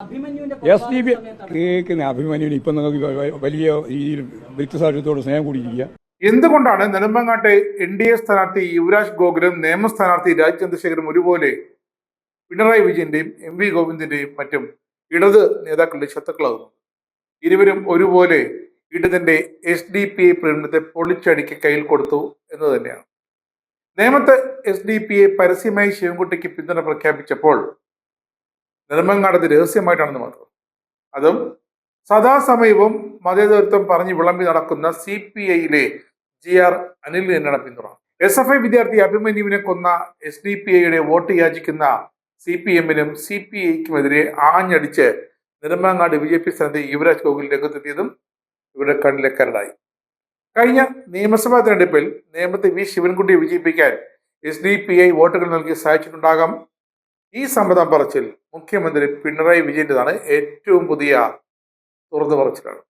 S D P കേൾക്കുന്ന അഭിമന്യുവിന് ഇപ്പം നിങ്ങൾക്ക് വലിയ രീതിയിൽ വ്യക്തിസാക്ഷ്യത്തോട് സ്നേഹം കൂടിയിരിക്കുക. എന്തുകൊണ്ടാണ് നെടുമ്പങ്ങാട്ടെ NDA സ്ഥാനാർത്ഥി യുവരാജ് ഗോകുലും നിയമ സ്ഥാനാർത്ഥി രാജ് ചന്ദ്രശേഖരും ഒരുപോലെ പിണറായി വിജയന്റെയും MV ഗോവിന്ദന്റെയും മറ്റും ഇടത് നേതാക്കളുടെ ശത്രുക്കളാകുന്നു? ഇരുവരും ഒരുപോലെ ഇടതിന്റെ SDPI പ്രകടനത്തെ പൊളിച്ചടുക്കി കയ്യിൽ കൊടുത്തു എന്ന് തന്നെയാണ്. നേമത്ത് SDPI പരസ്യമായി ശിവൻകുട്ടിക്ക് പിന്തുണ പ്രഖ്യാപിച്ചപ്പോൾ നെടുമങ്ങാടത് രഹസ്യമായിട്ടാണെന്ന് മാത്രം. അതും സദാസമയവും മതേതരത്വം പറഞ്ഞ് വിളമ്പി നടക്കുന്ന CPIയിലെ GR അനിലിന് തന്നെയാണ് പിന്തുണ. SFI വിദ്യാർത്ഥി അഭിമന്യുവിനെ കൊന്ന SDPIയുടെ വോട്ട് യാചിക്കുന്ന CPMനും CPIക്കുമെതിരെ ആഞ്ഞടിച്ച് നെടുമങ്ങാട് BJP സ്ഥാനാർത്ഥി യുവരാജ് ഗോകുൽ രംഗത്തെത്തിയതും ഇവരുടെ കണ്ണിലെ കരടായി. കഴിഞ്ഞ നിയമസഭാ തെരഞ്ഞെടുപ്പിൽ നേമത്തെ V ശിവൻകുട്ടിയെ വിജയിപ്പിക്കാൻ SDPI വോട്ടുകൾ നൽകി സഹായിച്ചിട്ടുണ്ടാകാം. ഈ സമ്മതം പറച്ചിൽ മുഖ്യമന്ത്രി പിണറായി വിജയന്റേതാണ് ഏറ്റവും പുതിയ തുറന്നു പറച്ചിലാണ്.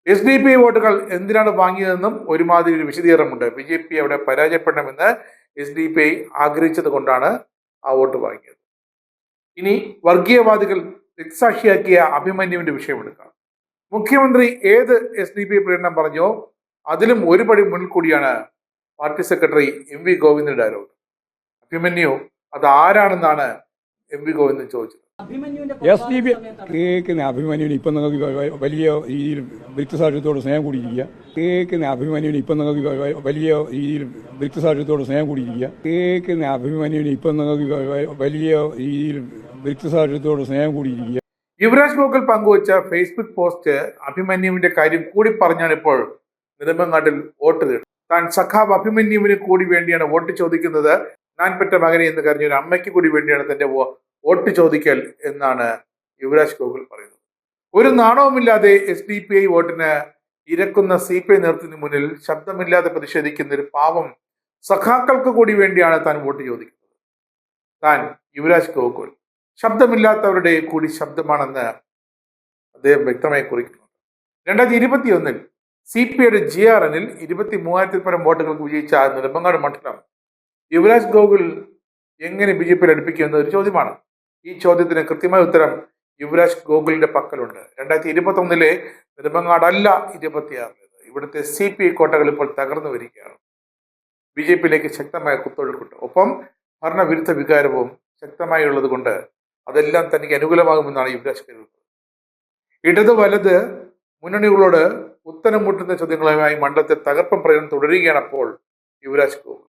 SDPI വോട്ടുകൾ എന്തിനാണ് വാങ്ങിയതെന്നും ഒരുമാതിരി ഒരു വിശദീകരണമുണ്ട്. BJP അവിടെ പരാജയപ്പെടണമെന്ന് SDPI ആഗ്രഹിച്ചത് കൊണ്ടാണ് ആ വോട്ട് വാങ്ങിയത്. ഇനി വർഗീയവാദികൾ രക്തസാക്ഷിയാക്കിയ അഭിമന്യുവിന്റെ വിഷയമെടുക്കാം. മുഖ്യമന്ത്രി ഏത് SDPI പ്രകടനം പറഞ്ഞോ അതിലും ഒരു പടി മുന്നിൽ കൂടിയാണ് പാർട്ടി സെക്രട്ടറി MV ഗോവിന്ദന്റെ ആരോപണം. അഭിമന്യു അത് ആരാണെന്നാണ് MV ഗോവിന്ദൻ ചോദിച്ചത്. എസ് ഡി പി കേൾക്കുന്ന അഭിമന്യുവിന് ഇപ്പം നിങ്ങൾക്ക് വലിയ രീതിയിൽ വ്യക്തിസാക്ഷ്യത്തോട് സ്നേഹം കൂടിയിരിക്കുക. കേൾക്കുന്ന അഭിമന്യുവിന് ഇപ്പം നിങ്ങൾക്ക് വലിയ രീതിയിൽ വ്യക്തിസാക്ഷ്യത്തോട് സ്നേഹം കൂടിയിരിക്കുക. കേൾക്കുന്ന അഭിമന്യുവിന് ഇപ്പം നിങ്ങൾക്ക് വലിയ രീതിയിൽ വ്യക്തിസാക്ഷ്യത്തോട് സ്നേഹം കൂടിയിരിക്കുക. യുവരാജ് ഗോകുൽ പങ്കുവച്ച ഫേസ്ബുക്ക് പോസ്റ്റ് അഭിമന്യുവിന്റെ കാര്യം കൂടി പറഞ്ഞാണ് ഇപ്പോൾ നെടുമങ്ങാട്ടിൽ വോട്ട് തേടുന്നത്. താൻ സഖാവ് അഭിമന്യുവിന് കൂടി വേണ്ടിയാണ് വോട്ട് ചോദിക്കുന്നത്, ഞാൻ പെറ്റ മകനെ എന്ന് കരഞ്ഞ ഒരു അമ്മയ്ക്ക് കൂടി വേണ്ടിയാണ് തന്റെ വോട്ട് ചോദിക്കൽ എന്നാണ് യുവരാജ് ഗോകുൽ പറയുന്നത്. ഒരു നാണവുമില്ലാതെ SDPI വോട്ടിന് ഇരക്കുന്ന CPI നേതൃത്വത്തിന് മുന്നിൽ ശബ്ദമില്ലാതെ പ്രതിഷേധിക്കുന്ന ഒരു പാവം സഖാക്കൾക്ക് കൂടി വേണ്ടിയാണ് താൻ വോട്ട് ചോദിക്കുന്നത്. താൻ യുവരാജ് ഗോകുൽ ശബ്ദമില്ലാത്തവരുടെ കൂടി ശബ്ദമാണെന്ന് അദ്ദേഹം വ്യക്തമായി കുറിക്കുന്നു. 2021 CPIയുടെ GR അനിൽ 23,000 പരം വോട്ടുകൾക്ക് വിജയിച്ച നെടുമങ്ങാട് മണ്ഡലം യുവരാജ് ഗോകുൽ എങ്ങനെ BJPയിൽ അടുപ്പിക്കുമെന്ന ഒരു ചോദ്യമാണ്. ഈ ചോദ്യത്തിന് കൃത്യമായ ഉത്തരം യുവരാജ് ഗോകുലിന്റെ പക്കലുണ്ട്. 2021 നെടുമങ്ങാടല്ല 26. ഇവിടുത്തെ CPI കോട്ടകൾ ഇപ്പോൾ തകർന്നു വരികയാണ്. BJPയിലേക്ക് ശക്തമായ കുത്തൊഴുക്കുണ്ട്. ഒപ്പം ഭരണവിരുദ്ധ വികാരവും ശക്തമായി ഉള്ളത് കൊണ്ട് അതെല്ലാം തനിക്ക് അനുകൂലമാകുമെന്നാണ് യുവരാജ് കരുതുന്നത്. ഇടത് വലത് മുന്നണികളോട് ഉത്തരം മുട്ടുന്ന ചോദ്യങ്ങളുമായി മണ്ഡലത്തെ തകർപ്പൻ പ്രകടനം തുടരുകയാണ് അപ്പോൾ യുവരാജ് ഗോകുൽ.